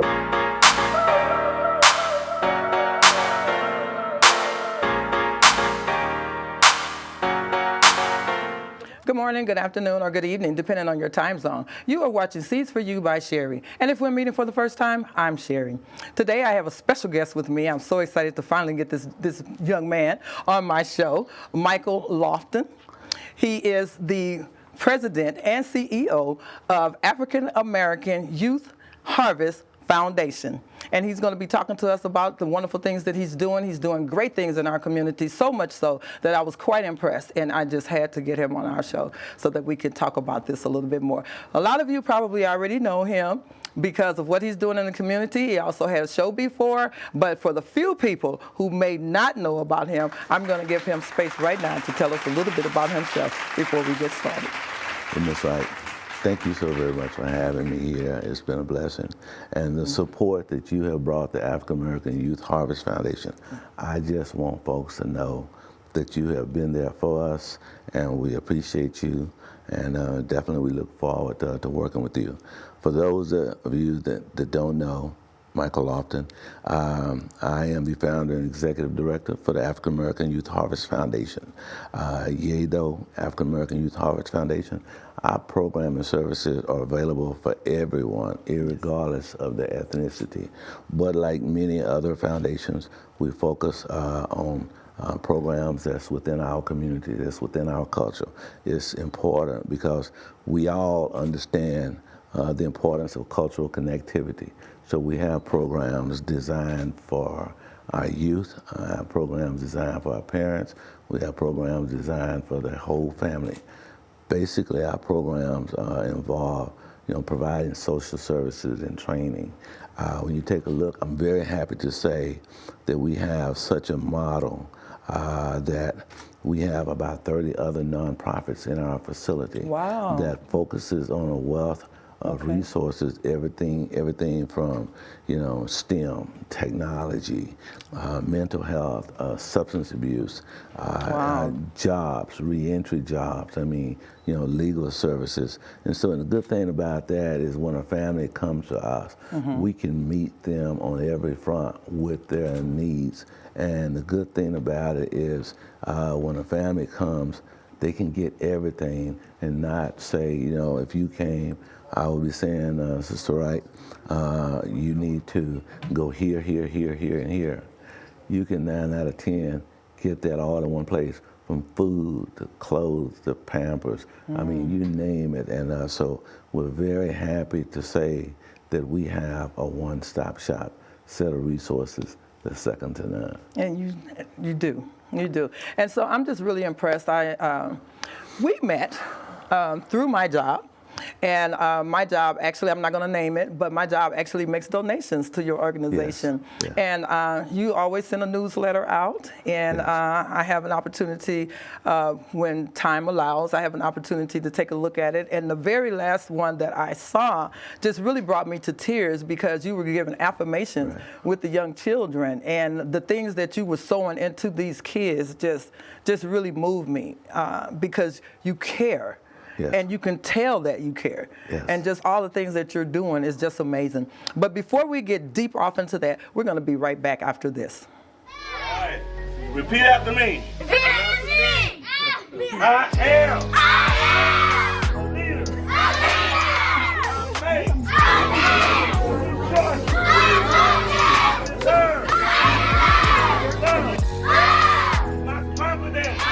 Good morning, good afternoon, or good evening, depending on your time zone. You are watching Seeds for You by Sherry. And if we're meeting for the first time, I'm Sherry. Today I have a special guest with me. I'm so excited to finally get this young man on my show, Michael Lofton. He is the president and CEO of African American Youth Harvest Foundation. And he's going to be talking to us about the wonderful things that he's doing. He's doing great things in our community, so much so that I was quite impressed, and I just had to get him on our show so that we could talk about this a little bit more. A lot of you probably already know him because of what he's doing in the community. He also had a show before, but for the few people who may not know about him, I'm going to give him space right now to tell us a little bit about himself before we get started. And that's right. Thank you so very much for having me here. It's been a blessing. And the support that you have brought the African American Youth Harvest Foundation, I just want folks to know that you have been there for us, and we appreciate you, and definitely we look forward to working with you. For those of you that don't know, Michael Lofton, I am the founder and executive director for the African American Youth Harvest Foundation. YADO, African American Youth Harvest Foundation, our program and services are available for everyone, irregardless of their ethnicity. But like many other foundations, we focus on programs that's within our community, that's within our culture. It's important because we all understand the importance of cultural connectivity. So we have programs designed for our youth, programs designed for our parents, we have programs designed for the whole family. Basically, our programs involve, providing social services and training. When you take a look, I'm very happy to say that we have such a model that we have about 30 other nonprofits in our facility. Wow. That focuses on a wealth of resources, everything from, STEM, technology, mental health, substance abuse, jobs, reentry jobs, legal services. And so the good thing about that is when a family comes to us, we can meet them on every front with their needs. And the good thing about it is when a family comes, they can get everything and not say, if you came, I would be saying, Sister Wright, you need to go here, here, here, here, and here. You can 9 out of 10 get that all in one place, from food to clothes to Pampers. I mean, you name it. And so we're very happy to say that we have a one-stop shop set of resources that's second to none. And you do. And so I'm just really impressed. We met through my job. And my job, actually, I'm not going to name it, but my job actually makes donations to your organization. Yes. Yeah. And you always send a newsletter out, and I have an opportunity, when time allows, I have an opportunity to take a look at it. And the very last one that I saw just really brought me to tears because you were giving affirmations with the young children, and the things that you were sowing into these kids just really moved me because you care. Yes. And you can tell that you care. Yes. And just all the things that you're doing is just amazing. But before we get deep off into that, we're going to be right back after this. All right. Repeat after me. Repeat after me. I am. I am. A leader. A leader. Faith. Trust. Serve. Love. My confidence.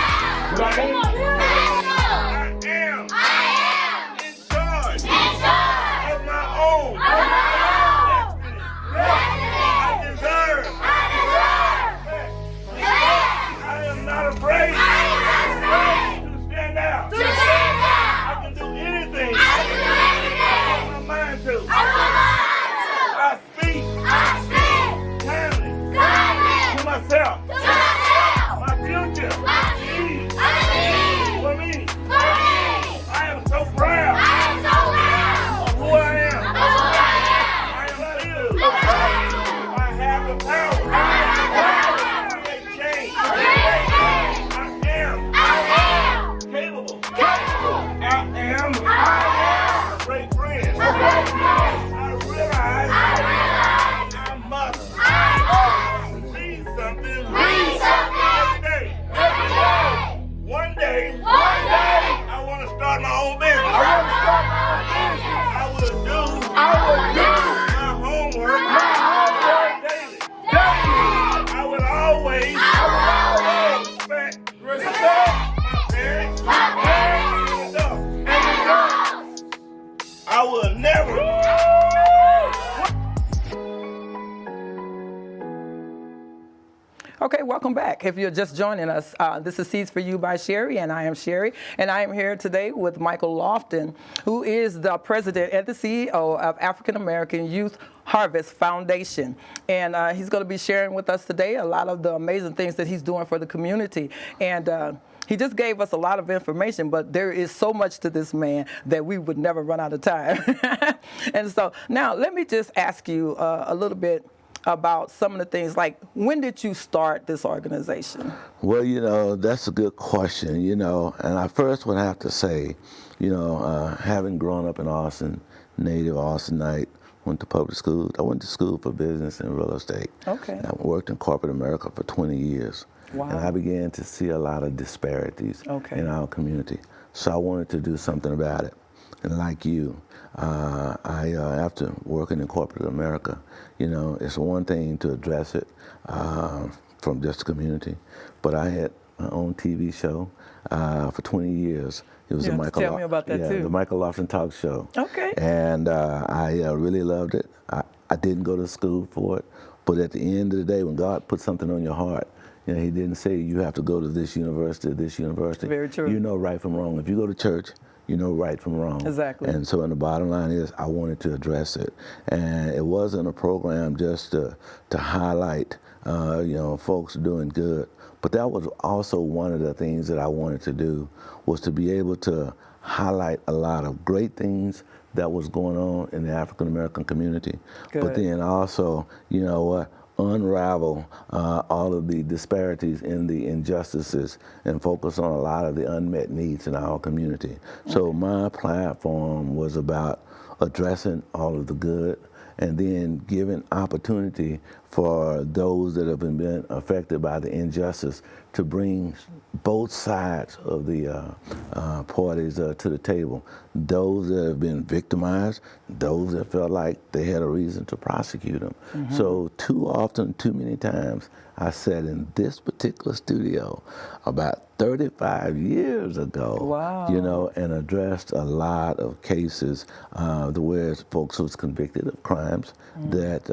welcome back. If you're just joining us, this is Seeds for You by Sherry, and I am Sherry. And I am here today with Michael Lofton, who is the president and the CEO of African American Youth Harvest Foundation. And he's going to be sharing with us today a lot of the amazing things that he's doing for the community. And he just gave us a lot of information, but there is so much to this man that we would never run out of time. And so now let me just ask you a little bit about some of the things, like when did you start this organization? Well, you know, that's a good question, you know, and I first would have to say, you know, having grown up in Austin, native Austinite, went to public school. I went to school for business and real estate. Okay. And I worked in corporate America for 20 years. Wow. And I began to see a lot of disparities in our community. So I wanted to do something about it. And like you, after working in corporate America, you know, it's one thing to address it from just the community, but I had my own TV show for 20 years. It was You the have to tell me about that too. The Michael Lofton Talk Show. Okay. And I really loved it. I didn't go to school for it, but at the end of the day, when God put something on your heart, you know, He didn't say you have to go to this university or this university. Very true. You know right from wrong. If you go to church, you know right from wrong. Exactly. And so, and the bottom line is, I wanted to address it, and it wasn't a program just to highlight, you know, folks doing good, but that was also one of the things that I wanted to do, was to be able to highlight a lot of great things that was going on in the African American community, but then also, you know what, unravel all of the disparities in the injustices and focus on a lot of the unmet needs in our community. So my platform was about addressing all of the good and then giving opportunity for those that have been affected by the injustice to bring both sides of the parties to the table. Those that have been victimized, those that felt like they had a reason to prosecute them. So too often, too many times, I sat in this particular studio about 35 years ago, Wow. you know, and addressed a lot of cases where folks was convicted of crimes that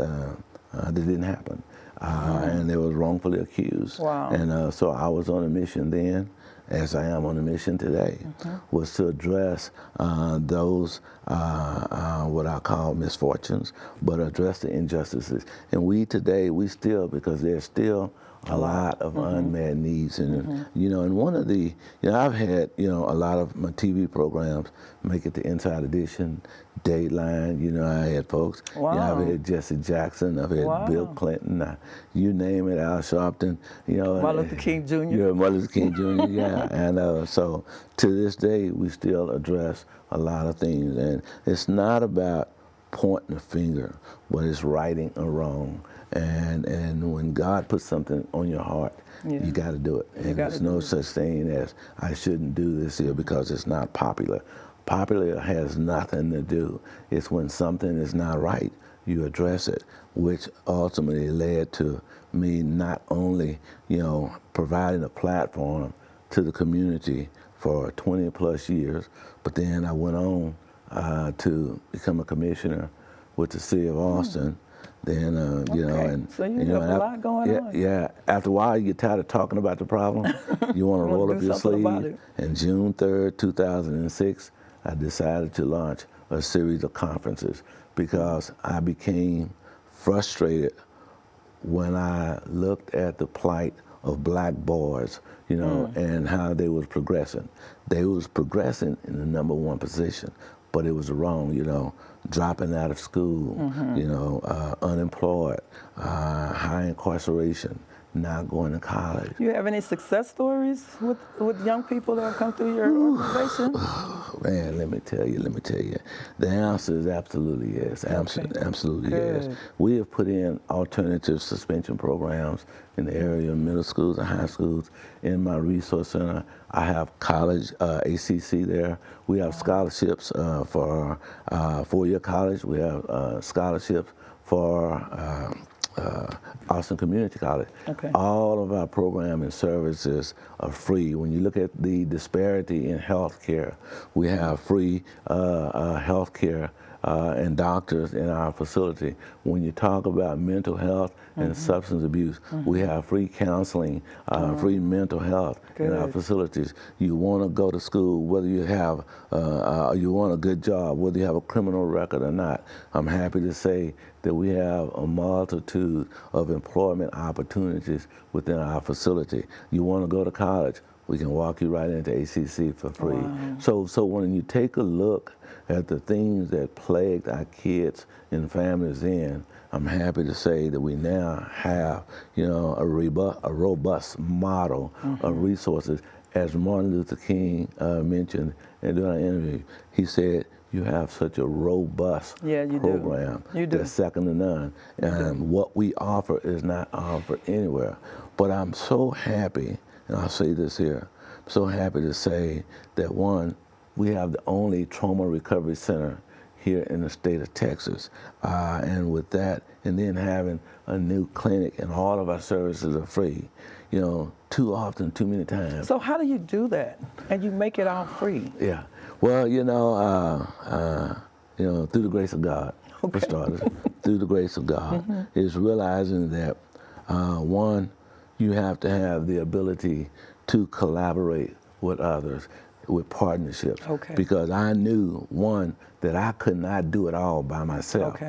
didn't happen. And they was wrongfully accused. Wow. And so I was on a mission then, as I am on a mission today, was to address those, what I call misfortunes, but address the injustices. And we today, we still, because there's still a lot of unmet needs. And, you know, and one of the, you know, I've had, you know, a lot of my TV programs make it to Inside Edition, Dateline, you know, I had folks. Wow. You know, I've had Jesse Jackson, I've had Bill Clinton, you name it, Al Sharpton, you know. Martin Luther King Jr. Yeah, Martin Luther King Jr., yeah. And so to this day, we still address a lot of things. And it's not about pointing a finger, but it's righting a wrong. And when God puts something on your heart, you got to do it. And there's no such thing as, I shouldn't do this here because it's not popular. Popular has nothing to do. It's when something is not right, you address it, which ultimately led to me not only, you know, providing a platform to the community for 20 plus years, but then I went on to become a commissioner with the city of Austin. Then, you know, and so you know, have a lot going on. Yeah, after a while, you get tired of talking about the problem. You want to roll up your sleeve. And June 3rd, 2006, I decided to launch a series of conferences because I became frustrated when I looked at the plight of black boys, you know, and how they was progressing. They was progressing in the #1 position, but it was wrong, you know, dropping out of school, you know, unemployed, high incarceration, not going to college. You have any success stories with young people that have come through your organization? Man, let me tell you. The answer is absolutely yes. Absolutely yes. We have put in alternative suspension programs in the area of middle schools and high schools. In my resource center, I have college, ACC there. We have scholarships for 4-year college. We have scholarships for Austin Community College. All of our programming services are free. When you look at the disparity in health care, we have free health care and doctors in our facility. When you talk about mental health and substance abuse, we have free counseling, free mental health in our facilities. You want to go to school, whether you have, you want a good job, whether you have a criminal record or not. I'm happy to say that we have a multitude of employment opportunities within our facility. You want to go to college, we can walk you right into ACC for free. Wow. So when you take a look at the things that plagued our kids and families in, I'm happy to say that we now have, you know, a robust model of resources. As Martin Luther King mentioned during our interview, he said, you have such a robust program that's second to none. And what we offer is not offered anywhere. But I'm so happy, and I'll say this here, I'm so happy to say that one, we have the only trauma recovery center here in the state of Texas. And with that, and then having a new clinic and all of our services are free, you know, too often, too many times. So how do you do that? And you make it all free? Yeah. Well, you know, through the grace of God, for starters, through the grace of God, is realizing that, one, you have to have the ability to collaborate with others, with partnerships. Because I knew, one, that I could not do it all by myself.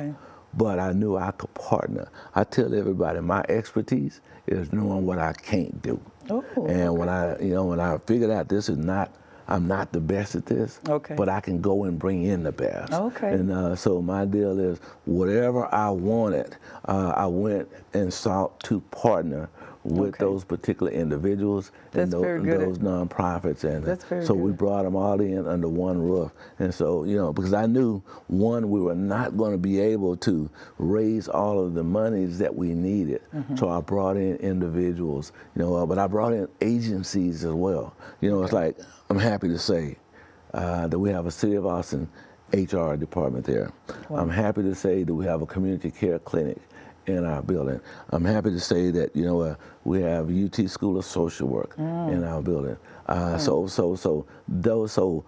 But I knew I could partner. I tell everybody my expertise is knowing what I can't do. And when I figured out this is not, I'm not the best at this, but I can go and bring in the best. And so my deal is whatever I wanted, I went and sought to partner with those particular individuals and those nonprofits. And so we brought them all in under one roof. And so, you know, because I knew, one, we were not going to be able to raise all of the monies that we needed. So I brought in individuals, you know, but I brought in agencies as well. You know, it's like, I'm happy to say that we have a City of Austin HR department there. I'm happy to say that we have a community care clinic in our building. I'm happy to say that, you know, we have UT School of Social Work in our building. So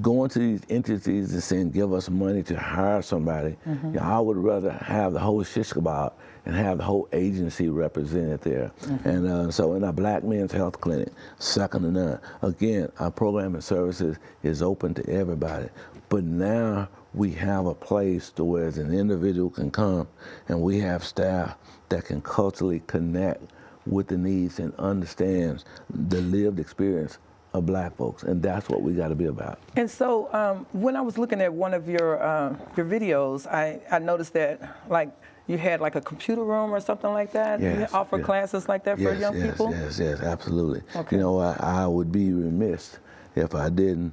going to these entities and saying, give us money to hire somebody, you know, I would rather have the whole shish kebab and have the whole agency represented there. And so in our Black Men's Health Clinic, second to none. Again, our program and services is open to everybody. But now we have a place to where an individual can come and we have staff that can culturally connect with the needs and understands the lived experience of Black folks, and that's what we got to be about. And so when I was looking at one of your videos, I noticed that like you had like a computer room or something like that. You offer classes like that for young people? Yes, absolutely. You know, I would be remiss if I didn't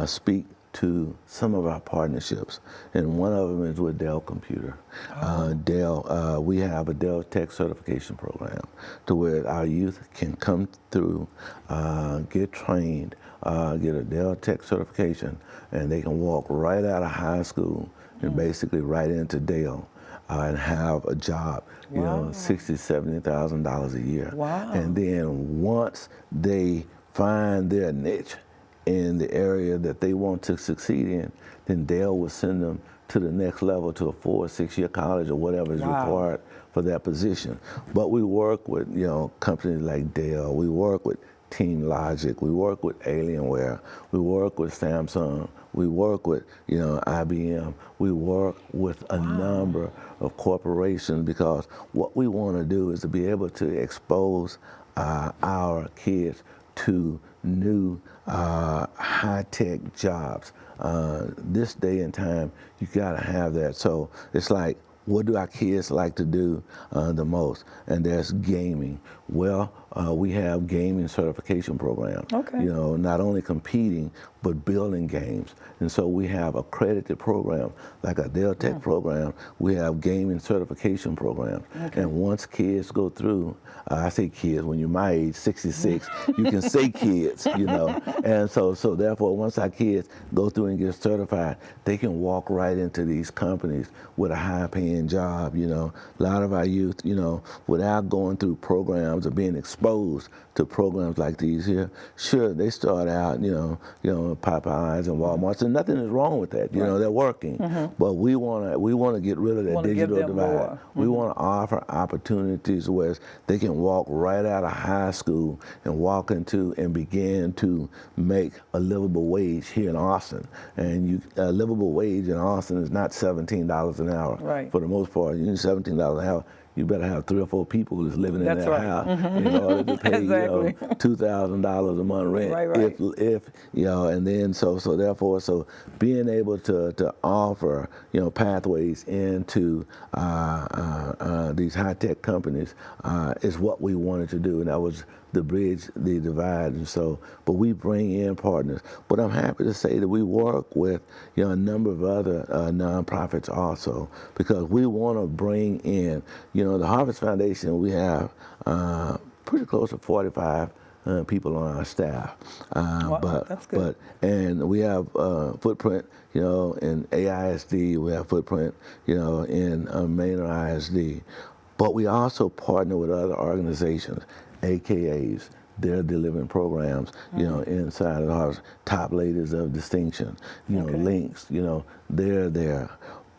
speak to some of our partnerships, and one of them is with Dell Computer. Dell, we have a Dell Tech certification program to where our youth can come through, get trained, get a Dell Tech certification, and they can walk right out of high school and basically right into Dell and have a job, you know, $60,000, $70,000 a year. And then once they find their niche in the area that they want to succeed in, then Dell will send them to the next level, to a 4 or 6 year college or whatever is required for that position. But we work with, you know, companies like Dell, we work with Team Logic, we work with Alienware, we work with Samsung, we work with, you know, IBM, we work with a number of corporations, because what we want to do is to be able to expose our kids to new high-tech jobs. This day and time, you gotta have that. So it's like, what do our kids like to do the most? And there's gaming. Well, we have gaming certification program. You know, not only competing, but building games. And so we have accredited program, like a Dell Tech program, we have gaming certification programs. And once kids go through, I say kids, when you're my age, 66, you can say kids, you know. And so therefore, once our kids go through and get certified, they can walk right into these companies with a high-paying job, you know. A lot of our youth, you know, without going through programs or being exposed to programs like these here, sure, they start out, you know, Popeyes and Walmarts, and nothing is wrong with that. You know, they're working, but we want to get rid of that digital divide. We want to offer opportunities where they can walk right out of high school and walk into and begin to make a livable wage here in Austin. And a livable wage in Austin is not $17 an hour. Right. For the most part, you need $17 an hour. You better have 3 or 4 people that's living in That's that right. house in order to pay Exactly. $2,000 a month rent. Right. If you know, and then so therefore, being able to offer pathways into these high-tech companies is what we wanted to do, and that was the bridge the divide. And so, but we bring in partners. But I'm happy to say that we work with a number of other nonprofits also, because we want to bring in the Harvest Foundation. We have pretty close to 45 people on our staff. Wow, that's good. And we have footprint, in AISD. We have footprint, in Maynard ISD. But we also partner with other organizations, AKAs. They're delivering programs, inside of the Harvest. Top Ladies of Distinction, links, they're there.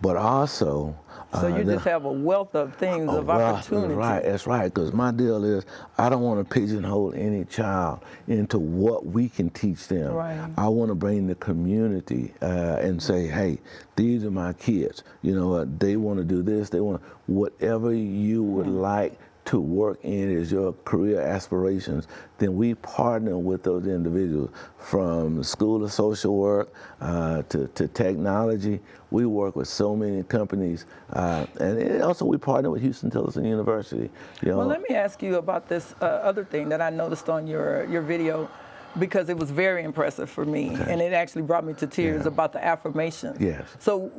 But also, so you just have a wealth of things, of opportunity. That's right, because my deal is I don't want to pigeonhole any child into what we can teach them. Right. I want to bring the community and say, hey, these are my kids. They want to do this, they want whatever you would like to work in as your career aspirations, then we partner with those individuals from School of Social Work to technology. We work with so many companies, and also we partner with Houston-Tillotson University. Well, let me ask you about this other thing that I noticed on your video, because it was very impressive for me, and it actually brought me to tears about the affirmations. Yes. So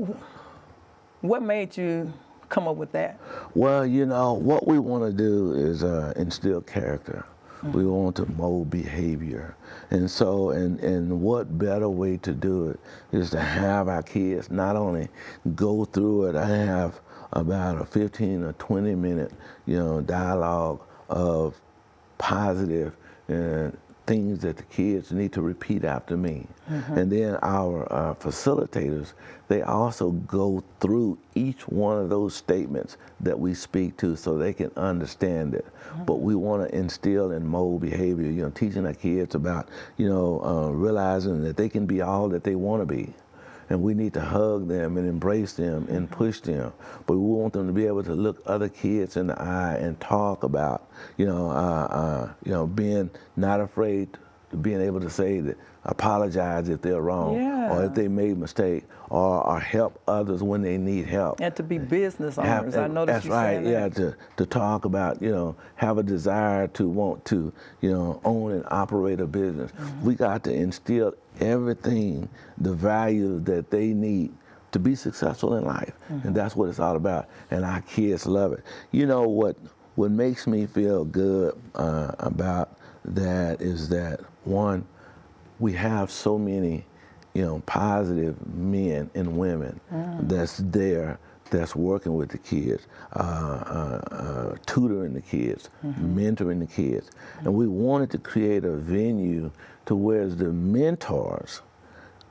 what made you come up with that? Well, what we want to do is instill character. We want to mold behavior. And so, and what better way to do it is to have our kids not only go through it. I have about a 15 or 20 minute, dialogue of positive things that the kids need to repeat after me. And then our facilitators, they also go through each one of those statements that we speak to so they can understand it. But we want to instill and mold behavior, teaching our kids about, realizing that they can be all that they want to be. And we need to hug them and embrace them and push them. But we want them to be able to look other kids in the eye and talk about, being not afraid, being able to say that, apologize if they're wrong, or if they made a mistake, or help others when they need help. And to be business owners. I noticed that's you right. saying that. To talk about, have a desire to want to, own and operate a business. We got to instill everything, the values that they need to be successful in life. And that's what it's all about. And our kids love it. What makes me feel good about that is that, one, we have so many, positive men and women that's there, that's working with the kids, tutoring the kids, mentoring the kids. And we wanted to create a venue to where the mentors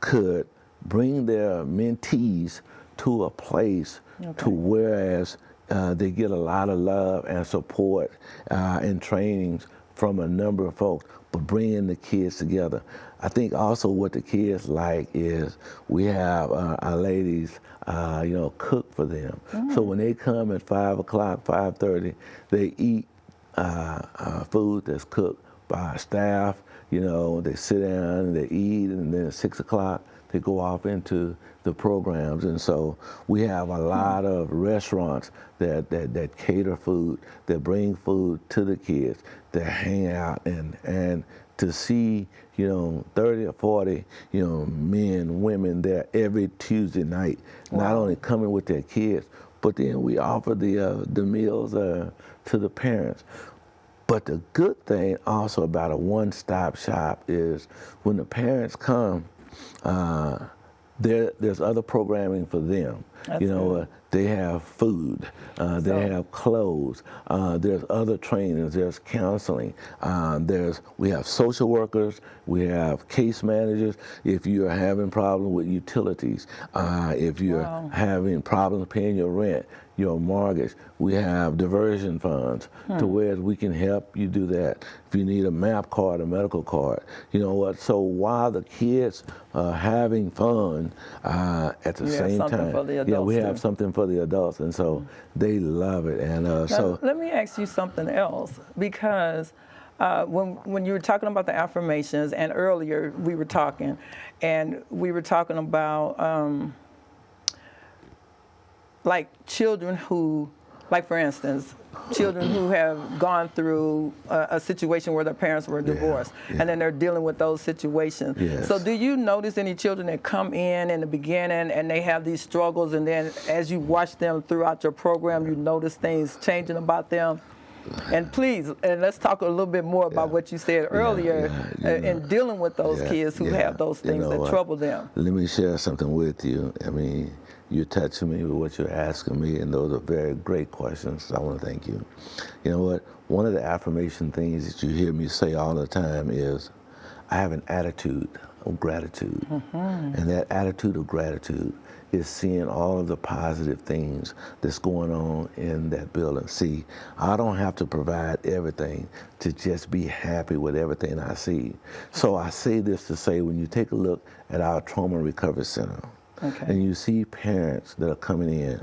could bring their mentees to a place to whereas they get a lot of love and support and trainings from a number of folks, but bringing the kids together. I think also what the kids like is we have our ladies, cook for them. So when they come at 5 o'clock, 5:30, they eat food that's cooked by our staff. They sit down and they eat, and then at 6 o'clock, they go off into the programs. And so we have a lot of restaurants that cater food, that bring food to the kids, that hang out and to see, 30 or 40, men, women there every Tuesday night, not only coming with their kids, but then we offer the meals to the parents. But the good thing also about a one-stop shop is when the parents come, there's other programming for them. they have food, they have clothes, there's other trainings, there's counseling, we have social workers, we have case managers. If you're having problems with utilities, if you're having problems paying your rent, your mortgage, we have diversion funds to where we can help you do that. If you need a MAP card, a medical card, you know what? So while the kids are having fun, at the same time, we have something for the adults, and so they love it. And so let me ask you something else, because when you were talking about the affirmations, and earlier we were talking about like children who, like for instance, children who have gone through a situation where their parents were divorced, and then they're dealing with those situations. Yes. So do you notice any children that come in the beginning and they have these struggles, and then as you watch them throughout your program, you notice things changing about them? And please, and let's talk a little bit more about what you said earlier in dealing with those kids who have those things that trouble them. Let me share something with you. I mean, you're touching me with what you're asking me, and those are very great questions. I want to thank you. You know what? One of the affirmation things that you hear me say all the time is, I have an attitude of gratitude. And that attitude of gratitude is seeing all of the positive things that's going on in that building. See, I don't have to provide everything to just be happy with everything I see. So I say this to say, when you take a look at our trauma recovery center, and you see parents that are coming in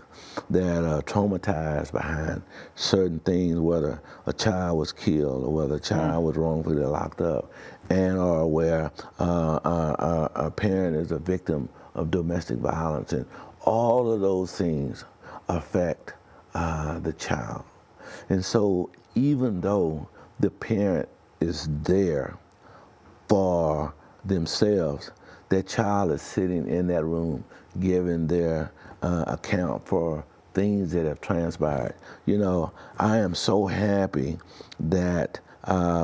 that are traumatized behind certain things, whether a child was killed or whether a child was wrongfully locked up, and or where a parent is a victim of domestic violence, and all of those things affect the child. And so even though the parent is there for themselves, that child is sitting in that room giving their account for things that have transpired. You know, I am so happy that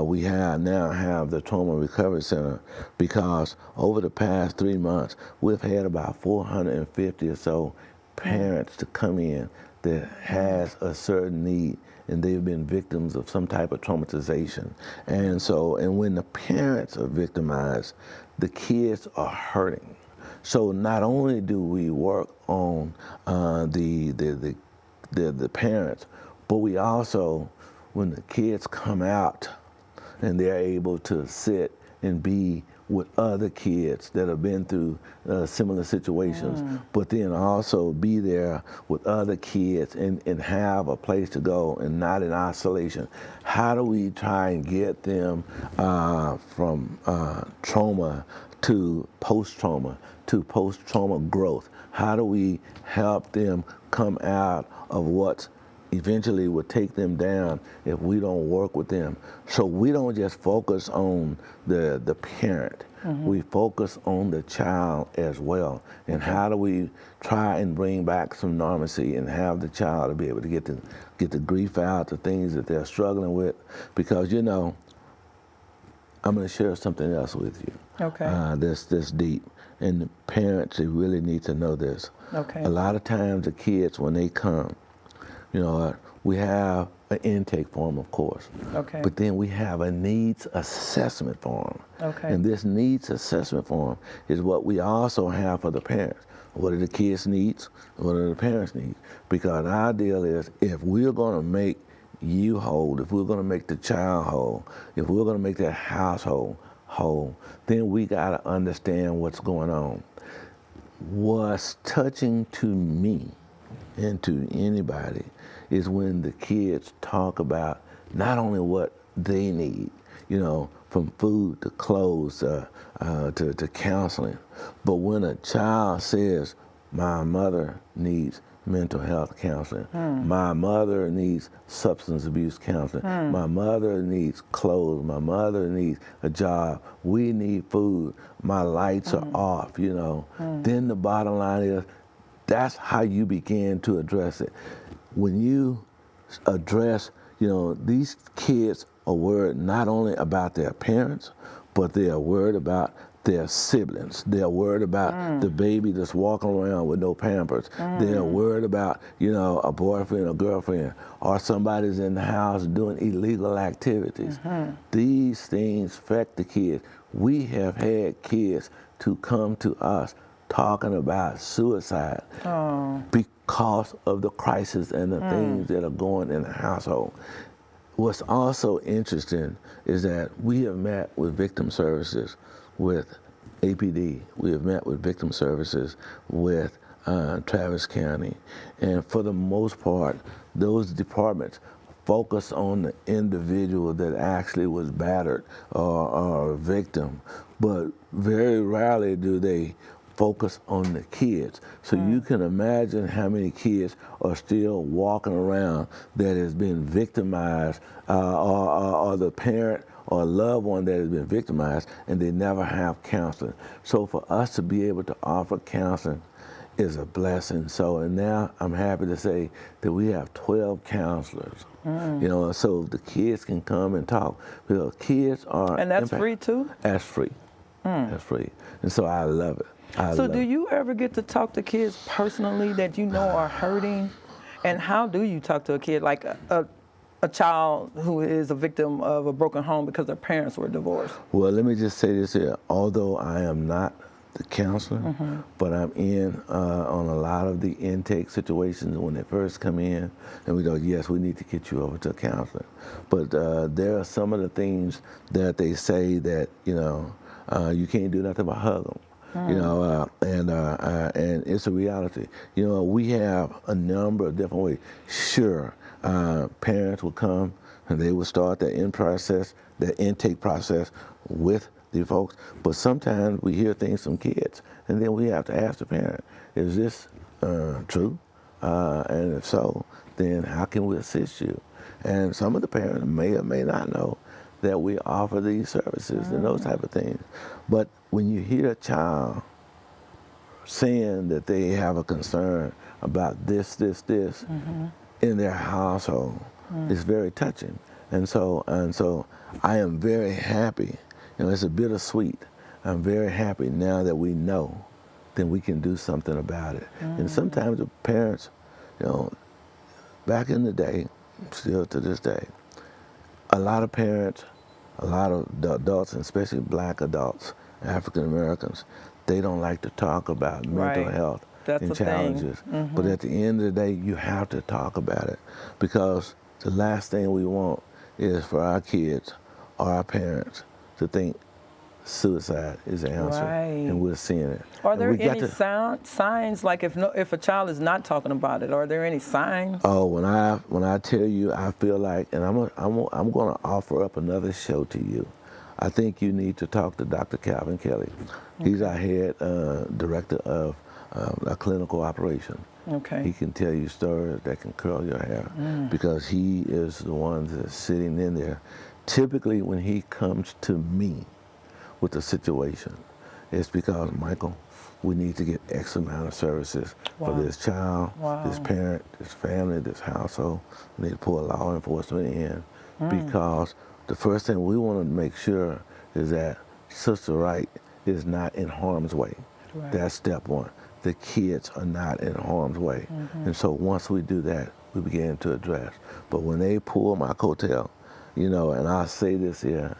we now have the Trauma Recovery Center, because over the past 3 months, we've had about 450 or so parents to come in that has a certain need, and they've been victims of some type of traumatization. And so, and when the parents are victimized, the kids are hurting. So not only do we work on the parents, but we also, when the kids come out and they're able to sit and be with other kids that have been through similar situations, but then also be there with other kids and have a place to go and not in isolation. How do we try and get them from trauma to post-trauma growth? How do we help them come out of what eventually would take them down if we don't work with them? So we don't just focus on the parent, we focus on the child as well. And how do we try and bring back some normalcy and have the child to be able to get the grief out, the things that they're struggling with? Because, you know, I'm going to share something else with you. This deep. And the parents, they really need to know this. A lot of times the kids, when they come, you know, we have an intake form, of course, but then we have a needs assessment form. And this needs assessment form is what we also have for the parents. What are the kids' needs? What are the parents' needs? Because our deal is, if we're going to make you whole, if we're going to make the child whole, if we're going to make that household whole, then we got to understand what's going on. What's touching to me and to anybody is when the kids talk about not only what they need, you know, from food to clothes to counseling, but when a child says, my mother needs mental health counseling, my mother needs substance abuse counseling, my mother needs clothes, my mother needs a job, we need food, my lights are off, you know, then the bottom line is, that's how you begin to address it. When you address, you know, these kids are worried not only about their parents, but they are worried about their siblings. They're worried about the baby that's walking around with no Pampers. They're worried about, you know, a boyfriend or girlfriend, or somebody's in the house doing illegal activities. These things affect the kids. We have had kids to come to us talking about suicide because of the crisis and the things that are going in the household. What's also interesting is that we have met with victim services with APD. We have met with victim services with Travis County. And for the most part, those departments focus on the individual that actually was battered or a victim, but very rarely do they focus on the kids. So you can imagine how many kids are still walking around that has been victimized, or the parent or loved one that has been victimized, and they never have counseling. So for us to be able to offer counseling is a blessing. So, and now I'm happy to say that we have 12 counselors, you know, so the kids can come and talk. Because kids are— And that's free too? That's free. That's free. And so I love it. So do you ever get to talk to kids personally that you know are hurting? And how do you talk to a kid, like a child who is a victim of a broken home because their parents were divorced? Well, let me just say this here. Although I am not the counselor, but I'm in on a lot of the intake situations when they first come in, and we go, yes, we need to get you over to a counselor. But there are some of the things that they say that, you know, you can't do nothing but hug them. You know, and it's a reality. You know, we have a number of different ways. Sure, parents will come and they will start the intake process with the folks, but sometimes we hear things from kids, and then we have to ask the parent, is this true? And if so, then how can we assist you? And some of the parents may or may not know that we offer these services and those type of things. But when you hear a child saying that they have a concern about this in their household, it's very touching. And so I am very happy. You know, it's a bittersweet. I'm very happy now that we know, then we can do something about it. And sometimes the parents, you know, back in the day, still to this day, a lot of parents, a lot of adults, and especially black adults, African Americans, they don't like to talk about mental health and challenges. But at the end of the day, you have to talk about it, because the last thing we want is for our kids or our parents to think suicide is the answer, and we're seeing it. Are there any signs, like if a child is not talking about it, are there any signs? Oh, when I tell you, I feel like, and I'm going to offer up another show to you. I think you need to talk to Dr. Calvin Kelly. He's our head director of a clinical operation. Okay. He can tell you stories that can curl your hair, because he is the one that's sitting in there. Typically, when he comes to me with a situation, it's because, Michael, we need to get X amount of services for this child, this parent, this family, this household. We need to pull law enforcement in, because the first thing we want to make sure is that Sister Wright is not in harm's way. That's step one. The kids are not in harm's way. And so once we do that, we begin to address. But when they pull my coattail, you know, and I say this here,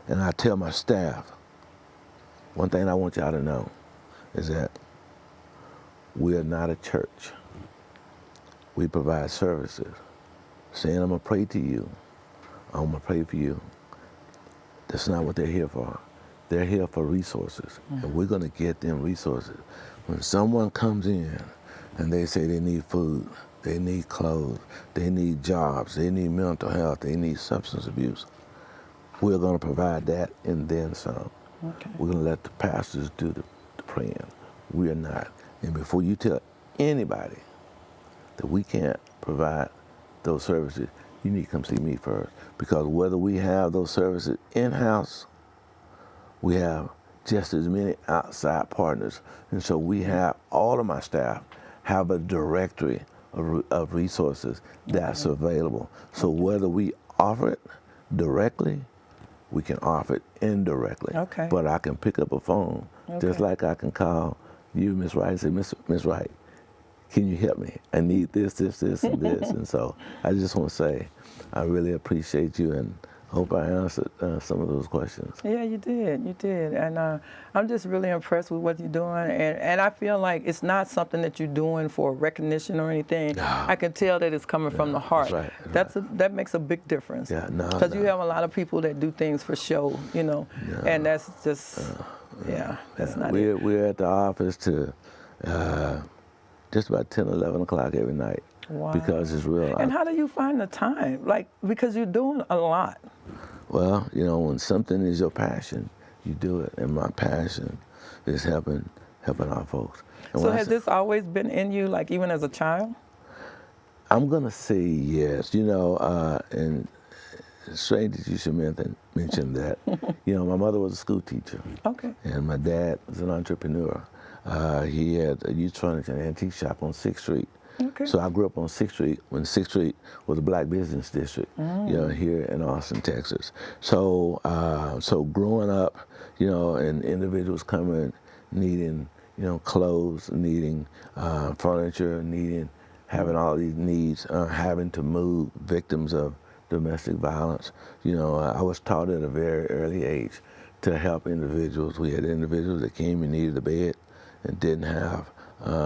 and I tell my staff, one thing I want y'all to know is that we are not a church. We provide services. Saying I'm gonna pray to you, I'm gonna pray for you, that's not what they're here for. They're here for resources, and we're gonna get them resources. When someone comes in and they say they need food, they need clothes, they need jobs, they need mental health, they need substance abuse, we're gonna provide that and then some. We're gonna let the pastors do the praying. We are not. And before you tell anybody that we can't provide those services, you need to come see me first. Because whether we have those services in-house, we have just as many outside partners. And so we have, all of my staff have a directory of resources that's available. So whether we offer it directly, we can offer it indirectly. Okay. But I can pick up a phone, just Okay. like I can call you, Miss Wright, and say, Miss Wright, can you help me? I need this, and this. And so I just want to say, I really appreciate you and hope I answered some of those questions. Yeah, you did. And I'm just really impressed with what you're doing. And I feel like it's not something that you're doing for recognition or anything. No. I can tell that it's coming from the heart. That's right, That makes a big difference. Yeah, no, Because no. you have a lot of people that do things for show, and that's just, that's not it. We're at the office to just about 10, 11 o'clock every night. Wow. Because it's real. And how do you find the time? Like, because you're doing a lot. Well, when something is your passion, you do it. And my passion is helping our folks. And So when I has say- this always been in you, like even as a child? I'm going to say yes. And it's strange that you should mention that. My mother was a school teacher. Okay. And my dad was an entrepreneur. He had a used furniture and antique shop on 6th Street. Okay. So I grew up on 6th Street when 6th Street was a black business district, here in Austin, Texas. So so growing up, and individuals coming needing, clothes, needing furniture, having all these needs, having to move, victims of domestic violence. I was taught at a very early age to help individuals. We had individuals that came and needed a bed and didn't have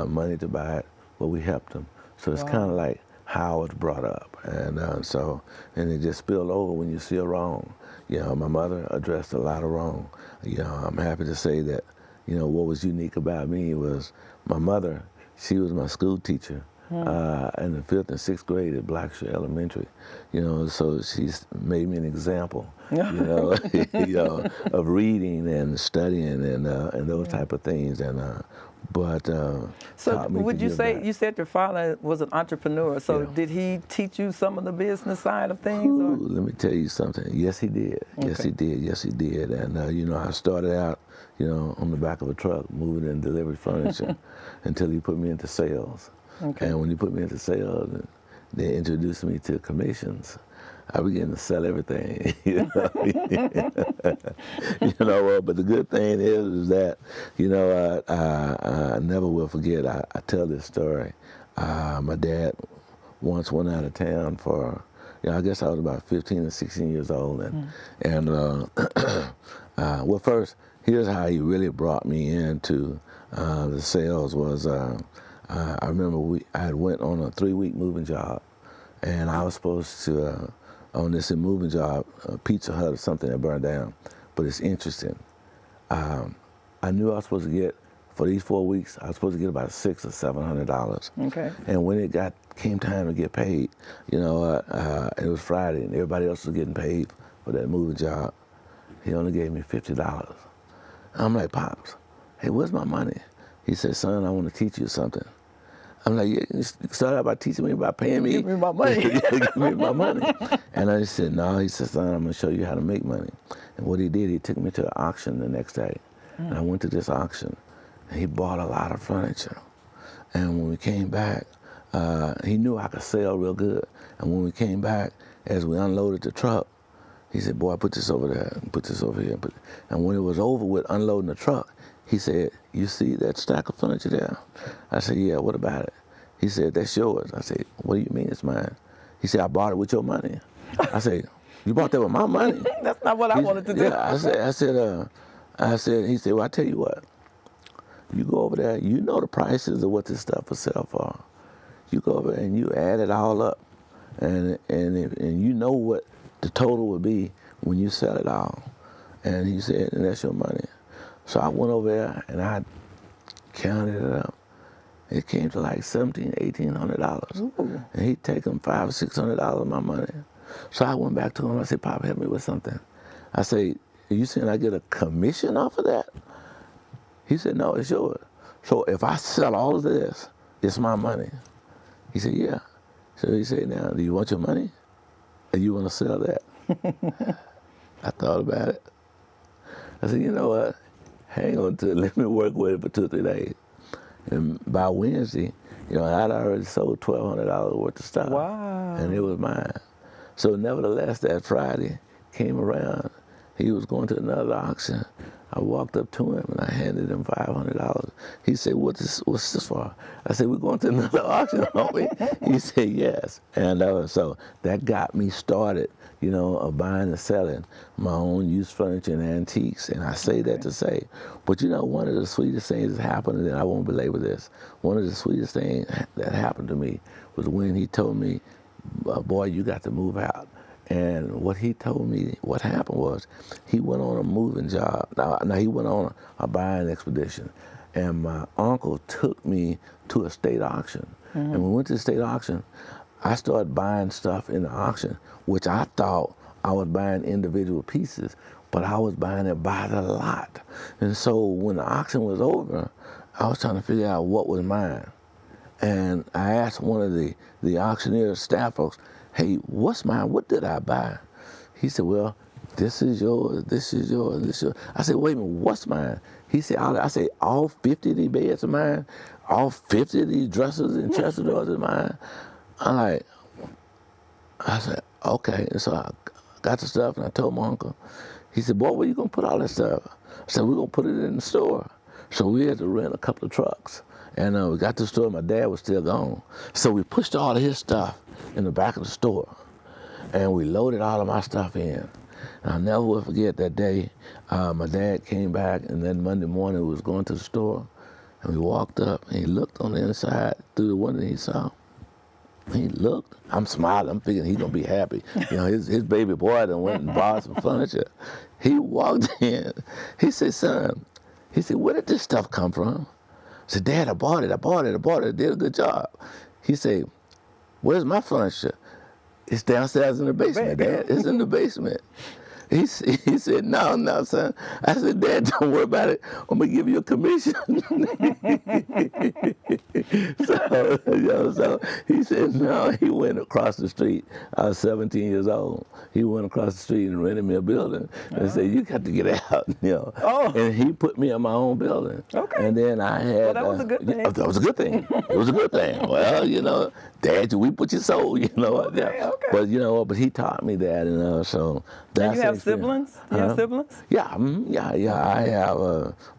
money to buy it, but we helped them. So it's kind of like how I was brought up. And and it just spilled over when you see a wrong. My mother addressed a lot of wrong. I'm happy to say that, what was unique about me was my mother, she was my school teacher. In the 5th and 6th grade at Blackshear Elementary, so she's made me an example, of reading and studying and those type of things, So taught me would to you give say, back. you said your father was an entrepreneur, so Yeah. did he teach you some of the business side of things? Ooh, Or? let me tell you something. Yes, he did. Yes, he did. Yes, he did. And I started out, on the back of a truck, moving and delivering furniture, until he put me into sales. Okay. And when he put me into sales, they introduced me to commissions. I began to sell everything. But the good thing is that, I never will forget. I tell this story. My dad once went out of town for, I guess I was about 15 or 16 years old, well, first, here's how he really brought me into the sales was. I remember I had went on a 3-week moving job, and I was supposed to, on this moving job, Pizza Hut or something that burned down. But it's interesting. I knew I was supposed to get, for these 4 weeks, I was supposed to get about $600 or $700. Okay. And when it came time to get paid, it was Friday, and everybody else was getting paid for that moving job. He only gave me $50. I'm like, Pops, hey, where's my money? He said, son, I want to teach you something. I'm like, yeah, you start out by teaching me about paying me. Give me my money. Give me my money. And I just said, no. He said, son, I'm going to show you how to make money. And what he did, he took me to an auction the next day. And I went to this auction, and he bought a lot of furniture. And when we came back, he knew I could sell real good. And when we came back, as we unloaded the truck, he said, boy, put this over there and put this over here. And when it was over with unloading the truck, he said, you see that stack of furniture there? I said, yeah, what about it? He said, that's yours. I said, what do you mean it's mine? He said, I bought it with your money. I said, you bought that with my money? That's not what I wanted to do. Yeah, I said, he said, well, I tell you what, you go over there, you know the prices of what this stuff will sell for. You go over there and you add it all up, and you know what the total would be when you sell it all. And he said, and that's your money. So I went over there and I counted it up. It came to like $1,700, $1,800. And he'd taken $500 or $600 of my money. So I went back to him. I said, Pop, help me with something. I said, are you saying I get a commission off of that? He said, no, it's yours. So if I sell all of this, it's my money. He said, yeah. So he said, now, do you want your money? Or you want to sell that? I thought about it. I said, you know what? Hang on to it. Let me work with it for 2 or 3 days. And by Wednesday, I'd already sold $1,200 worth of stuff. Wow. And it was mine. So nevertheless, that Friday came around, he was going to another auction. I walked up to him and I handed him $500. He said, what's this for? I said, we're going to another auction, aren't we? He said, yes. And so that got me started, you know, of buying and selling my own used furniture and antiques. And I say that to say, but you know, one of the sweetest things that happened, and I won't belabor this, one of the sweetest things that happened to me was when he told me, boy, you got to move out. And what he told me, what happened was, he went on a moving job. Now he went on a buying expedition. And my uncle took me to a state auction. And when we went to the state auction, I started buying stuff in the auction, which I thought I was buying individual pieces, but I was buying it by the lot. And so when the auction was over, I was trying to figure out what was mine. And I asked one of the auctioneer staff folks, hey, what's mine? What did I buy? He said, well, this is yours, this is yours, this is yours. I said, wait a minute, what's mine? He said, I said, all 50 of these beds are mine? All 50 of these dressers and chest of drawers are mine? I said, okay. And so I got the stuff and I told my uncle. He said, boy, where you gonna put all that stuff? I said, we're gonna put it in the store. So we had to rent a couple of trucks. And we got to the store, my dad was still gone. So we pushed all of his stuff in the back of the store. And we loaded all of my stuff in. And I'll never will forget that day, my dad came back, and then Monday morning we was going to the store, and we walked up, and he looked on the inside through the window, and he saw. He looked, I'm smiling, I'm thinking he's gonna be happy. You know, his baby boy done went and bought some furniture. He walked in, he said, son, he said, where did this stuff come from? I said, Dad, I bought it, I did a good job. He said, where's my furniture? It's downstairs in the basement, Dad. It's in the basement. He said, no, son. I said, Dad, don't worry about it. I'm going to give you a commission. So he said, no. He went across the street. I was 17 years old. He went across the street and rented me a building and said, you got to get out. You know. Oh. And he put me in my own building. Okay. And then I had... Well, that was a good thing. That was a good thing. It was a good thing. Well, you know, Dad, you reap what you sow, you know. Okay. But, you know, but he taught me that, and so... And you have siblings? Do you have siblings? Yeah, I have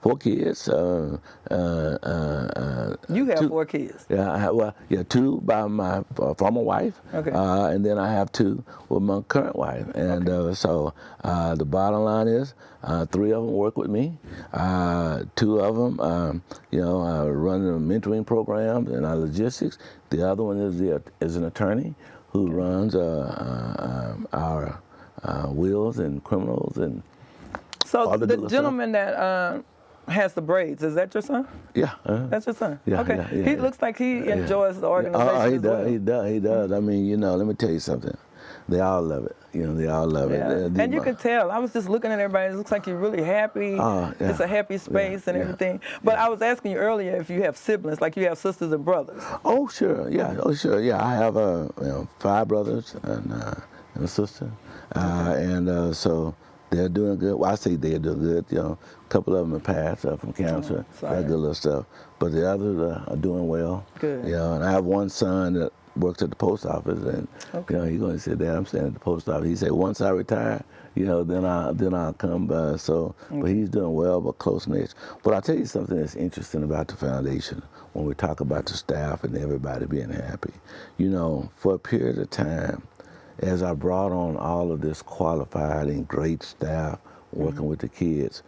4 kids. You have 2 kids? Yeah, I have, 2 by my former wife. Okay. And then I have 2 with my current wife. And so the bottom line is 3 of them work with me. 2 of them, run the mentoring programs and our logistics. The other one is an attorney who runs our wills and criminals and so the gentleman that has the braids, is that your son? Yeah. That's your son? Yeah, okay. Yeah, he looks like he enjoys the organization as well. He does. I mean, you know, let me tell you something. They all love it. You know, they all love it. And you can tell. I was just looking at everybody. It looks like you're really happy. It's a happy space and everything. But I was asking you earlier if you have siblings, like you have sisters and brothers. Oh, sure. Yeah. Oh, sure. Yeah. I have 5 brothers and a sister. So they're doing good. Well, I say they're doing good. You know, a couple of them have passed from cancer. That good little stuff. But the others are doing well. Good. You know, and I have one son that works at the post office, and you know, he's going to say, Dad, I'm staying at the post office. He said, once I retire, you know, then I'll come by. So, but he's doing well, but close knit. But I'll tell you something that's interesting about the foundation when we talk about the staff and everybody being happy. You know, for a period of time, as I brought on all of this qualified and great staff working with the kids,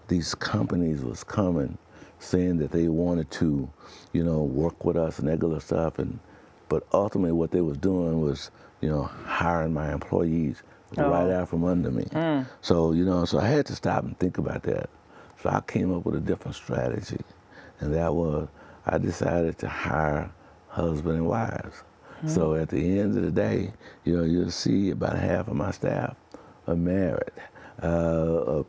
these companies was coming saying that they wanted to, you know, work with us and that good stuff. But ultimately what they was doing was, you know, hiring my employees right out from under me. So, you know, so I had to stop and think about that. So I came up with a different strategy. And that was, I decided to hire husband and wives. So at the end of the day, you know, you'll see about half of my staff are married,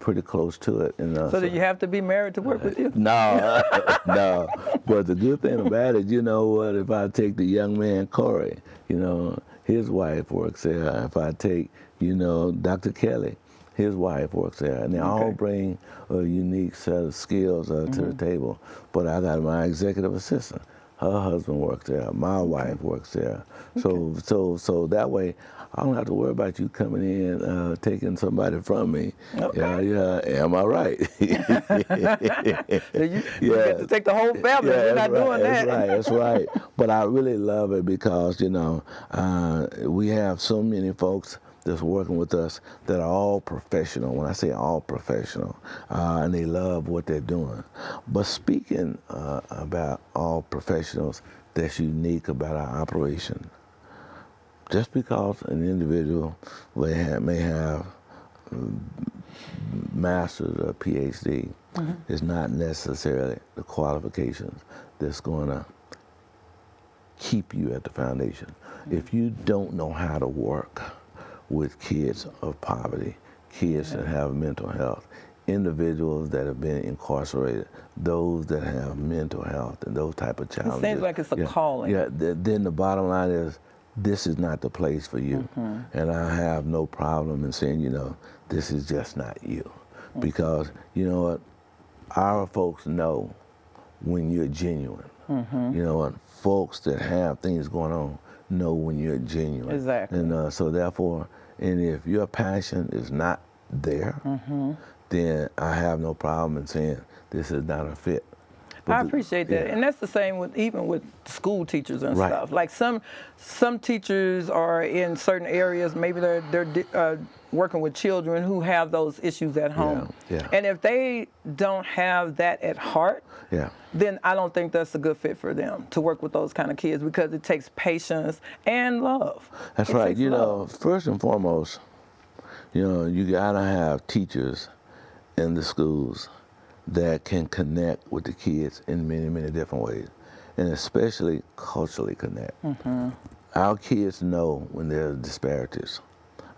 pretty close to it. You know, so do you have to be married to work with you? No, no. But the good thing about it, you know what, if I take the young man, Corey, you know, his wife works there. If I take, you know, Dr. Kelly, his wife works there. And they all bring a unique set of skills to the table. But I got my executive assistant. Her husband works there. My wife works there. So that way, I don't have to worry about you coming in, taking somebody from me. Okay. Yeah. Am I right? You get to take the whole family. Yeah, We're not doing that. That's right. But I really love it because, we have so many folks that's working with us that are all professional. When I say all professional, and they love what they're doing. But speaking about all professionals, that's unique about our operation. Just because an individual may have master's or PhD is not necessarily the qualifications that's going to keep you at the foundation. If you don't know how to work with kids of poverty, kids that have mental health, individuals that have been incarcerated, those that have mental health and those type of challenges. It seems like it's a calling. Yeah, then the bottom line is, this is not the place for you. And I have no problem in saying, this is just not you. Because, you know what, our folks know when you're genuine. You know what, folks that have things going on know when you're genuine. Exactly. And so therefore, and if your passion is not there, then I have no problem in saying this is not a fit. I appreciate that, yeah. and that's the same with even with school teachers and Right. stuff. Like some teachers are in certain areas. Maybe they're working with children who have those issues at home. Yeah. And if they don't have that at heart, Yeah. then I don't think that's a good fit for them to work with those kind of kids because it takes patience and love. That's It right. takes love. First and foremost, you gotta have teachers in the schools that can connect with the kids in many, many different ways, and especially culturally connect. Our kids know when there's disparities.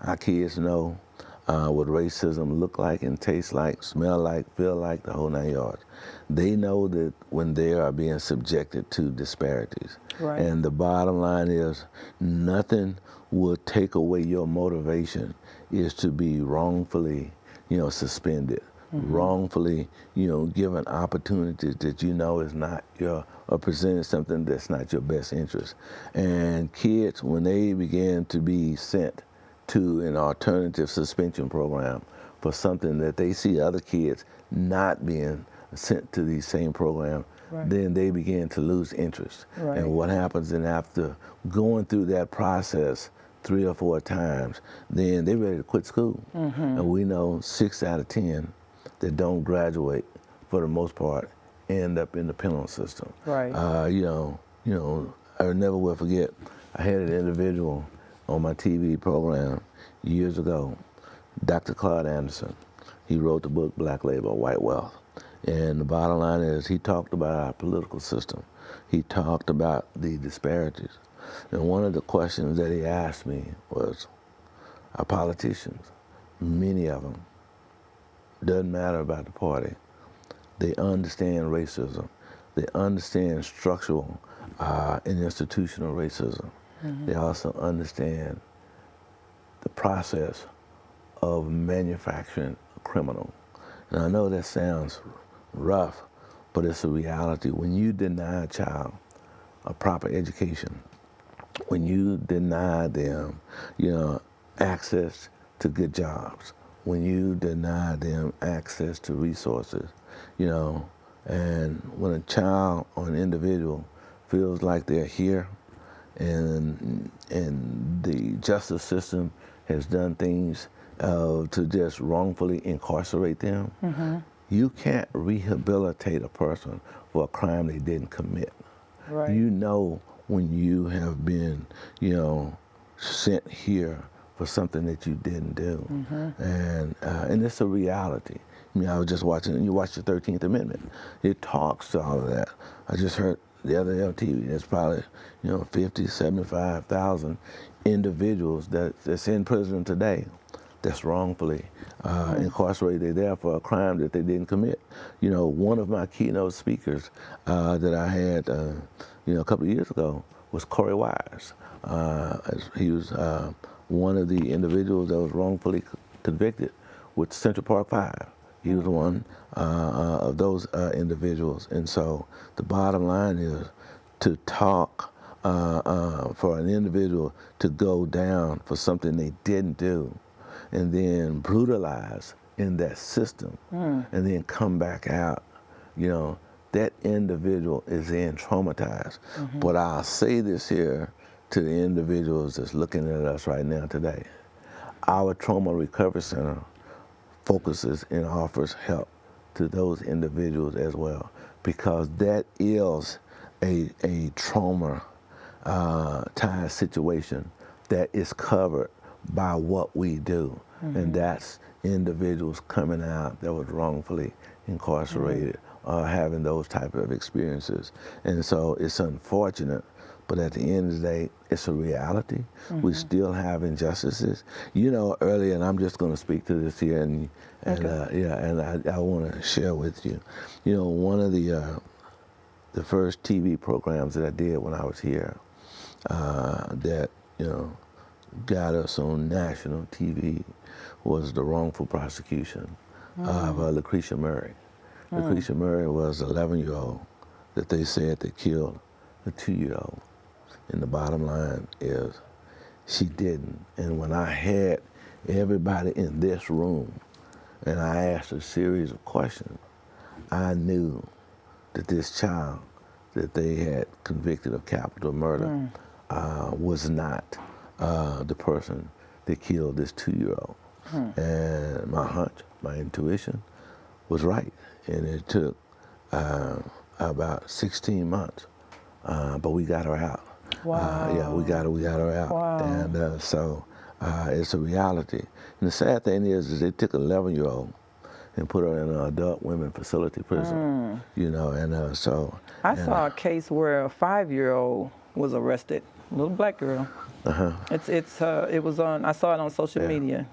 Our kids know what racism look like and taste like, smell like, feel like, the whole 9 yards. They know that when they are being subjected to disparities. Right. And the bottom line is, nothing will take away your motivation is to be wrongfully, suspended. Wrongfully, given opportunities that is not or presented something that's not your best interest. And kids, when they begin to be sent to an alternative suspension program for something that they see other kids not being sent to these same programs, Right. then they begin to lose interest. Right. And what happens then after going through that process 3 or 4 times, then they're ready to quit school. And we know 6 out of 10 that don't graduate, for the most part, end up in the penal system. Right. I never will forget, I had an individual on my TV program years ago, Dr. Claude Anderson. He wrote the book Black Labor, White Wealth. And the bottom line is, he talked about our political system. He talked about the disparities. And one of the questions that he asked me was, our politicians, many of them, doesn't matter about the party, they understand racism. They understand structural and institutional racism. They also understand the process of manufacturing a criminal. And I know that sounds rough, but it's a reality. When you deny a child a proper education, when you deny them, access to good jobs, when you deny them access to resources, and when a child or an individual feels like they're here and the justice system has done things to just wrongfully incarcerate them, you can't rehabilitate a person for a crime they didn't commit. Right. When you have been, sent here for something that you didn't do. And it's a reality. I was just watching, you watch the 13th Amendment. It talks to all of that. I just heard the other day on TV, there's probably, 50, 75,000 individuals that's in prison today that's wrongfully incarcerated there for a crime that they didn't commit. One of my keynote speakers that I had, a couple of years ago was Corey Wise. He was one of the individuals that was wrongfully convicted with Central Park 5. He was one of those individuals. And so the bottom line is, to talk for an individual to go down for something they didn't do and then brutalize in that system and then come back out, you know, that individual is then traumatized. But I'll say this here to the individuals that's looking at us right now today. Our Trauma Recovery Center focuses and offers help to those individuals as well, because that is a trauma tied situation that is covered by what we do. And that's individuals coming out that was wrongfully incarcerated or having those type of experiences. And so it's unfortunate, but at the end of the day, it's a reality. We still have injustices. You know, earlier, and I'm just going to speak to this here, and I want to share with you. You know, one of the first TV programs that I did when I was here, that, you know, got us on national TV was the wrongful prosecution of Lucretia Murray. Lucretia Murray was an 11-year-old that they said they killed a 2-year-old. And the bottom line is she didn't. And when I had everybody in this room and I asked a series of questions, I knew that this child that they had convicted of capital murder was not the person that killed this 2-year-old. And my hunch, my intuition was right. And it took about 16 months, but we got her out. Wow. Yeah, we got her out. Wow. And so it's a reality. And the sad thing is they took an 11-year-old and put her in an adult women facility prison. You know, and so. I saw a case where a 5-year-old was arrested, a little black girl. It was on. I saw it on social media,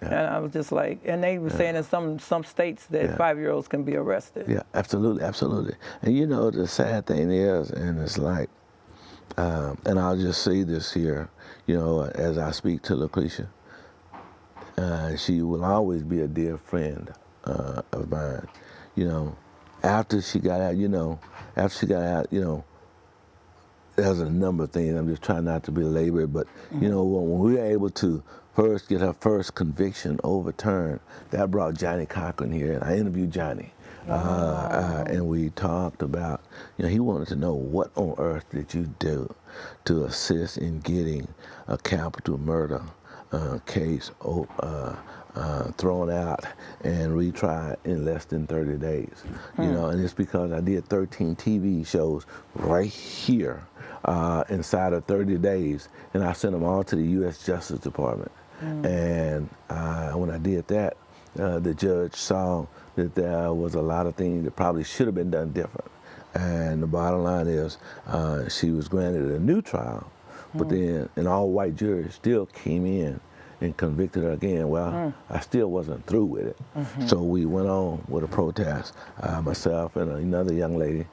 and I was just like, and they were saying in some states that 5-year-olds can be arrested. Yeah, absolutely, absolutely. And you know, the sad thing is, and it's like, and I'll just say this here, you know, as I speak to Lucretia, she will always be a dear friend of mine. You know, after she got out, you know, there's a number of things. I'm just trying not to belabor it, but you know, when we were able to first get her first conviction overturned, that brought Johnny Cochran here, and I interviewed Johnny. And we talked about, you know, he wanted to know what on earth did you do to assist in getting a capital murder case thrown out and retried in less than 30 days. You know, and it's because I did 13 TV shows right here inside of 30 days, and I sent them all to the U.S. Justice Department. And when I did that, the judge saw that there was a lot of things that probably should have been done different. And the bottom line is she was granted a new trial, but then an all-white jury still came in and convicted her again. Well, I still wasn't through with it. So we went on with a protest, myself and another young lady,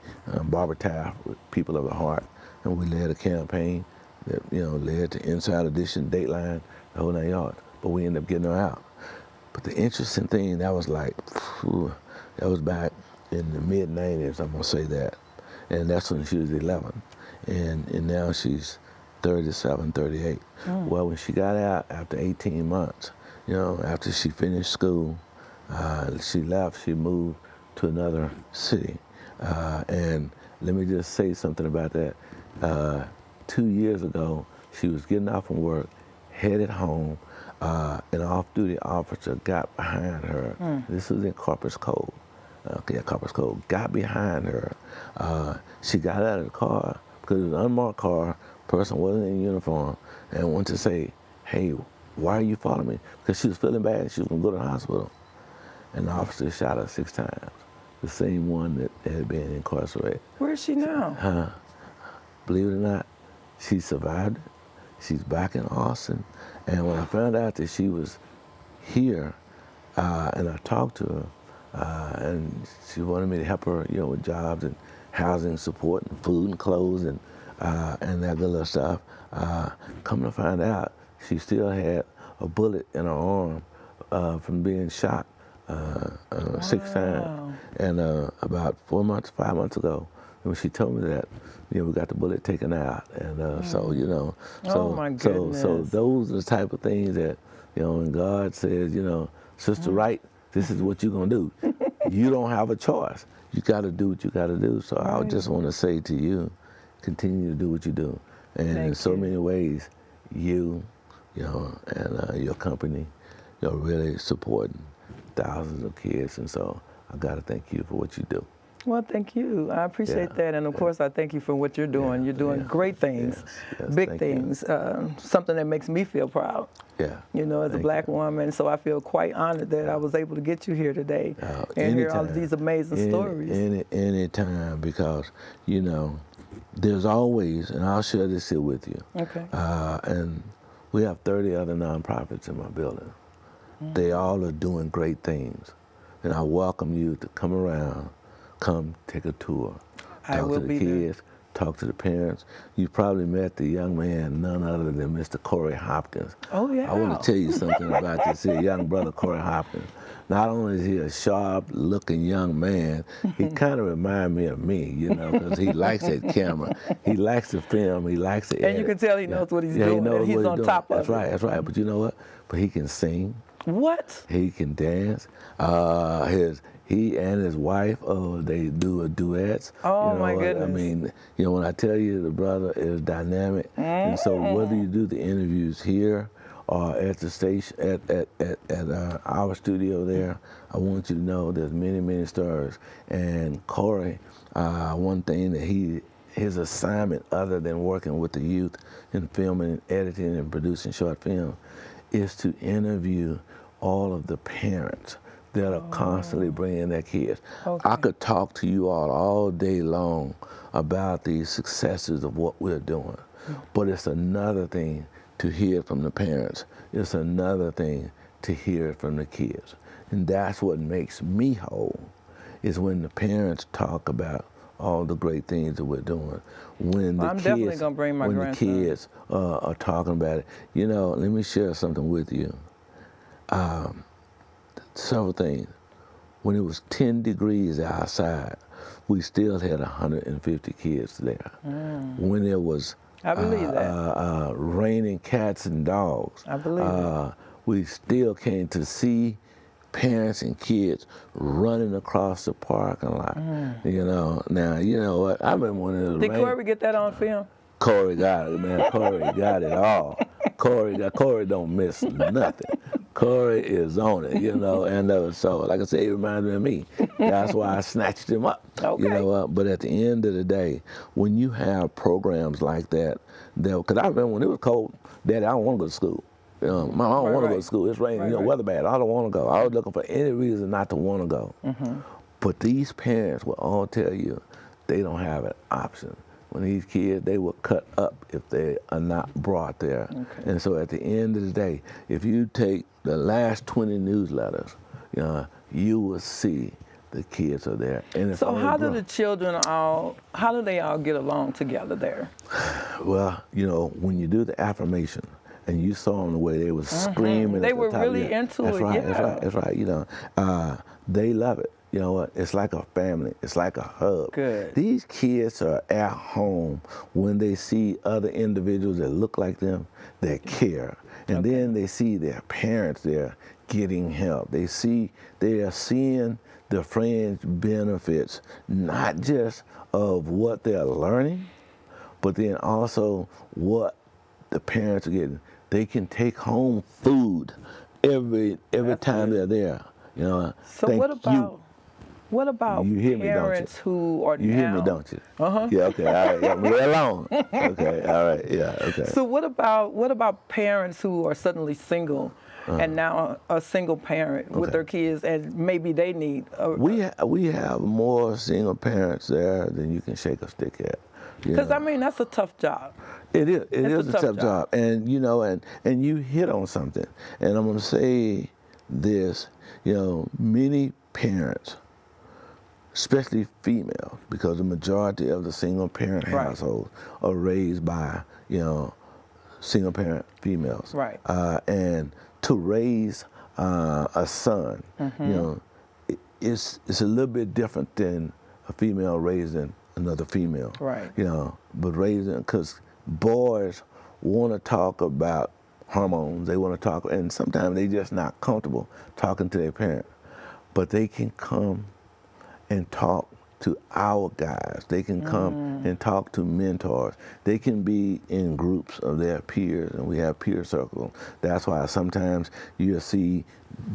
Barbara Taft, with People of the Heart, and we led a campaign that, you know, led to Inside Edition, Dateline, the whole 9 yards. But we ended up getting her out. But the interesting thing, that was like, that was back in the mid-90s, I'm gonna say that. And that's when she was 11. And now she's 37, 38. Well, when she got out after 18 months, you know, after she finished school, she left, she moved to another city. And let me just say something about that. 2 years ago, she was getting off from work, headed home, an off-duty officer got behind her. This was in Corpus Code. Corpus Code, got behind her. She got out of the car because it was an unmarked car, person wasn't in uniform, and went to say, hey, why are you following me? Because she was feeling bad, she was gonna go to the hospital. And the officer shot her 6 times, the same one that had been incarcerated. Where is she now? Believe it or not, she survived it. She's back in Austin. And when I found out that she was here, and I talked to her, and she wanted me to help her, you know, with jobs and housing support and food and clothes and that good little stuff. Come to find out, she still had a bullet in her arm from being shot 6 times. And about 5 months ago, when she told me that, we got the bullet taken out, and so Oh, my so goodness. those are the type of things that when God says, Sister Wright, this is what you're gonna do. You don't have a choice. You got to do what you got to do. So I just want to say to you, continue to do what you do, and in so many ways, and your company, really supporting thousands of kids, and so I got to thank you for what you do. Well, thank you. I appreciate that. And of course, I thank you for what you're doing. You're doing great things, big thank things, something that makes me feel proud. Yeah. As a black woman. So I feel quite honored that I was able to get you here today and hear all of these amazing stories. Anytime, because, there's always, and I'll share this here with you. Okay. And we have 30 other nonprofits in my building. They all are doing great things. And I welcome you to come around. Come take a tour, talk to the kids, talk to the parents. You probably met the young man, none other than Mr. Corey Hopkins. Oh, yeah. I want to tell you something about this here young brother, Corey Hopkins. Not only is he a sharp-looking young man, he kind of reminds me of me, because he likes that camera. He likes the film. He likes the edit. And you can tell he knows what he's doing. He knows he's what on doing. top of That's right, that's right. But you know what? But he can sing. What? He can dance. He and his wife, they do duets. Oh, my goodness. I mean, when I tell you the brother is dynamic, and so whether you do the interviews here or at the station, at our studio there, I want you to know there's many, many stories. And Corey, one thing that his assignment, other than working with the youth in filming, editing, and producing short film, is to interview all of the parents that are constantly bringing their kids. Okay. I could talk to you all day long about the successes of what we're doing, but it's another thing to hear it from the parents. It's another thing to hear it from the kids. And that's what makes me whole, is when the parents talk about all the great things that we're doing. When the I'm kids, definitely going to bring my grandson. When the kids are talking about it. Let me share something with you. Several things. When it was 10 degrees outside, we still had 150 kids there. When it was I believe that. raining cats and dogs, I believe we still came to see parents and kids running across the parking lot. Now, you know what? I remember when it was Did raining. Corey get that on film? Corey got it, man. Corey got it all. Corey don't miss nothing. Corey is on it, and so, like I say, it reminds me of me. That's why I snatched him up. Okay. But at the end of the day, when you have programs like that, because I remember when it was cold, Daddy, I don't want to go to school. Mom, I don't want to go to school. It's raining, weather bad. I don't want to go. I was looking for any reason not to want to go. But these parents will all tell you they don't have an option. When these kids, they will cut up if they are not brought there. Okay. And so at the end of the day, if you take the last 20 newsletters, you will see the kids are there. And it's So how do grown. the children all get along together there? Well, when you do the affirmation, and you saw them the way they were screaming. They at the were top really of their- into that's it, right, yeah. That's right. They love it. You know what? It's like a family. It's like a hug. Good. These kids are at home when they see other individuals that look like them, that care. And then they see their parents there getting help. They are seeing the fringe benefits, not just of what they're learning, but then also what the parents are getting. They can take home food every time they're there. So what about You hear me, don't you? parents who are You now? hear me, don't you? Yeah, okay, all right, yeah, we're alone. Okay, all right, yeah, okay. So what about parents who are suddenly single and now a single parent with their kids and maybe they need We have more single parents there than you can shake a stick at. because I mean that's a tough job. It is. It is It's a tough job, and and you hit on something. And I'm going to say this: many parents, especially females, because the majority of the single parent households are raised by single parent females. Right. And to raise a son, it's a little bit different than a female raising another female. Right. You know, but raising, because boys want to talk about hormones. They want to talk, and sometimes they just not comfortable talking to their parent. But they can come and talk to our guys. They can come and talk to mentors. They can be in groups of their peers, and we have peer circles. That's why sometimes you'll see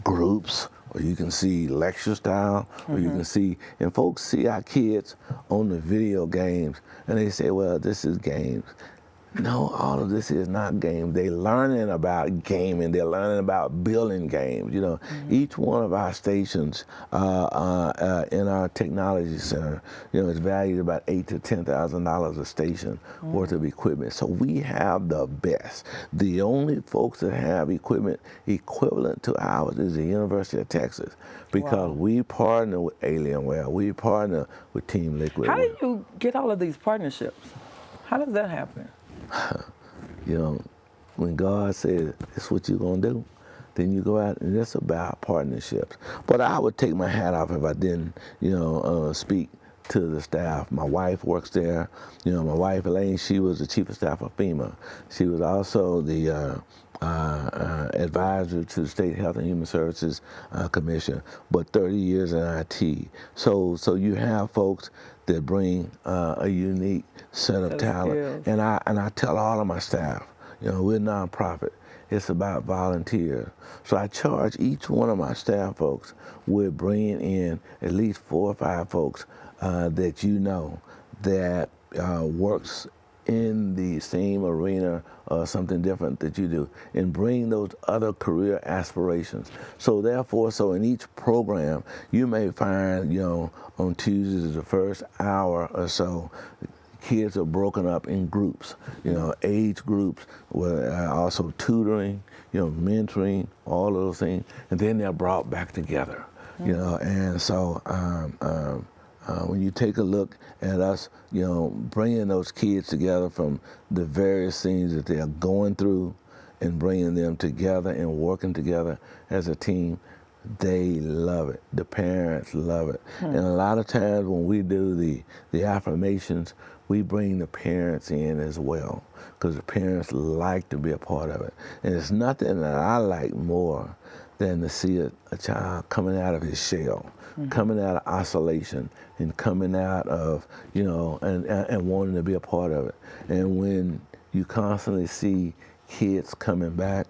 groups, or you can see lecture style, or you can see, and folks see our kids on the video games, and they say, well, this is games. No, all of this is not games. They're learning about gaming. They're learning about building games. You know, each one of our stations in our technology center, you know, is valued about $8,000 to $10,000 a station worth of equipment. So we have the best. The only folks that have equipment equivalent to ours is the University of Texas, because we partner with Alienware. We partner with Team Liquid. How do you get all of these partnerships? How does that happen? You know, when God says, "This is what you're going to do," then you go out, and it's about partnerships. But I would take my hat off if I didn't, you know, speak to the staff. My wife works there. You know, my wife, Elaine, she was the chief of staff of FEMA. She was also the advisor to the State Health and Human Services Commission, but 30 years in IT. So you have folks that bring a unique set of talent. And I tell all of my staff, you know, we're a nonprofit. It's about volunteers. So I charge each one of my staff folks with bringing in at least 4 or 5 folks that you know that works in the same arena or something different that you do, and bring those other career aspirations. So therefore, so in each program, you may find, you know, on Tuesdays, the first hour or so, kids are broken up in groups, you know, age groups, where also tutoring, you know, mentoring, all of those things, and then they're brought back together, you know. And so when you take a look at us, you know, bringing those kids together from the various things that they're going through, and bringing them together and working together as a team, they love it. The parents love it. And a lot of times when we do the affirmations, we bring the parents in as well, because the parents like to be a part of it. And it's nothing that I like more than to see a child coming out of his shell, coming out of isolation, and coming out of, you know, and wanting to be a part of it. And when you constantly see kids coming back,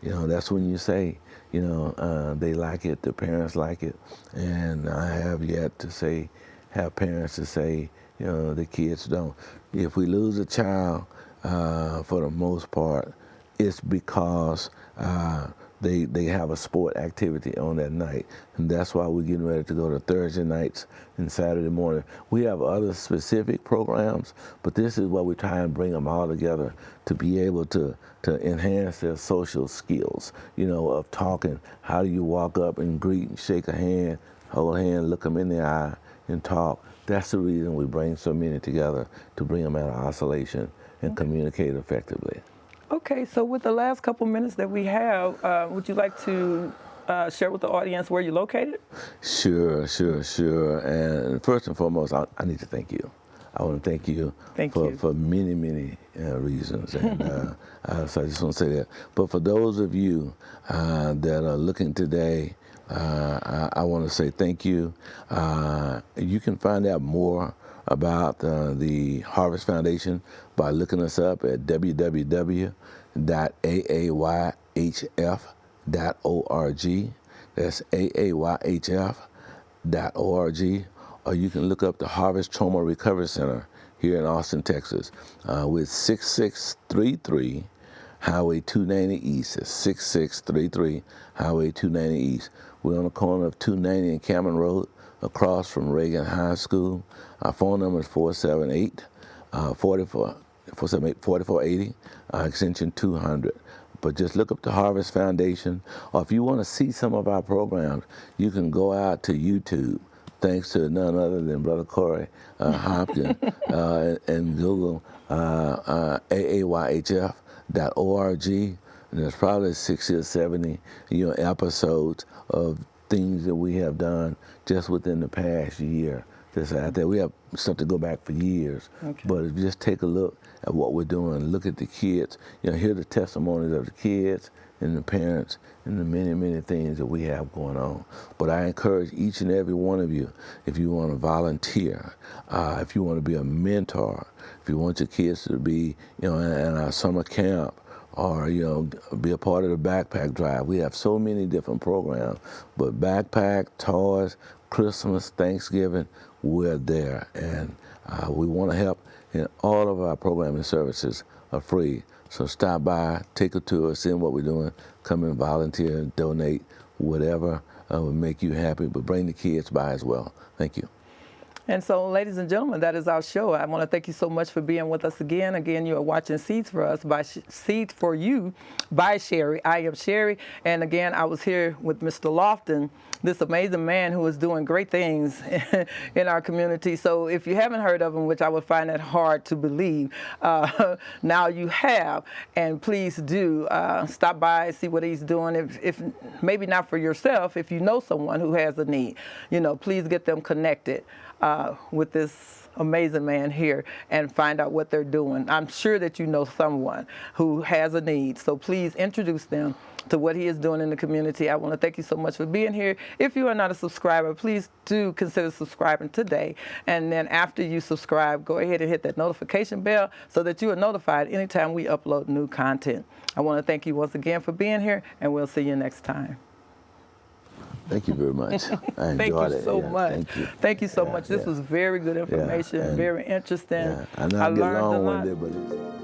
you know, that's when you say, you know, they like it, the parents like it. And I have yet to have parents to say, you know, the kids don't. If we lose a child, for the most part, it's because they have a sport activity on that night. And that's why we're getting ready to go to Thursday nights and Saturday morning. We have other specific programs, but this is what we try and bring them all together to be able to enhance their social skills, you know, of talking. How do you walk up and greet and shake a hand, hold a hand, look them in the eye, and talk? That's the reason we bring so many together, to bring them out of isolation and communicate effectively. Okay, so with the last couple minutes that we have, would you like to share with the audience where you're located? Sure. And first and foremost, I need to thank you. I want to thank you for many, many reasons. And so I just want to say that. But for those of you that are looking today, I want to say thank you. You can find out more about the Harvest Foundation by looking us up at www.aayhf.org. That's aayhf.org. Or you can look up the Harvest Trauma Recovery Center here in Austin, Texas, with 6633 Highway 290 East. It's 6633 Highway 290 East. We're on the corner of 290 and Cameron Road, across from Reagan High School. Our phone number is 478-4480, extension 200. But just look up the Harvest Foundation. Or if you want to see some of our programs, you can go out to YouTube, thanks to none other than Brother Corey Hopkins, and Google AAYHF.org. And there's probably 60 or 70, you know, episodes of things that we have done just within the past year that's out there. We have stuff to go back for years. Okay. But if you just take a look at what we're doing, look at the kids, hear the testimonies of the kids and the parents and the many, many things that we have going on. But I encourage each and every one of you, if you want to volunteer, if you want to be a mentor, if you want your kids to be, in our summer camp, or be a part of the backpack drive. We have so many different programs, but backpack, toys, Christmas, Thanksgiving, we're there, and we want to help. And all of our programming services are free. So stop by, take a tour, see what we're doing, come and volunteer, donate, whatever will make you happy, but bring the kids by as well. Thank you. And so, ladies and gentlemen, that is our show. I want to thank you so much for being with us again. Again, you are watching Seeds for Us by Seeds for You by Sherry. I am Sherry, and again, I was here with Mr. Lofton, this amazing man who is doing great things in our community. So, if you haven't heard of him, which I would find that hard to believe, now you have, and please do stop by and see what he's doing. If maybe not for yourself, if you know someone who has a need, please get them connected with this amazing man here and find out what they're doing. I'm sure that you know someone who has a need, so please introduce them to what he is doing in the community. I want to thank you so much for being here. If you are not a subscriber, please do consider subscribing today. And then after you subscribe, go ahead and hit that notification bell so that you are notified anytime we upload new content. I want to thank you once again for being here, and we'll see you next time. Thank you very much. I Thank enjoyed you it. so Yeah, much. Thank you. Thank you so much. This was very good information, and very interesting. I know I get learned a lot. long-winded, but it's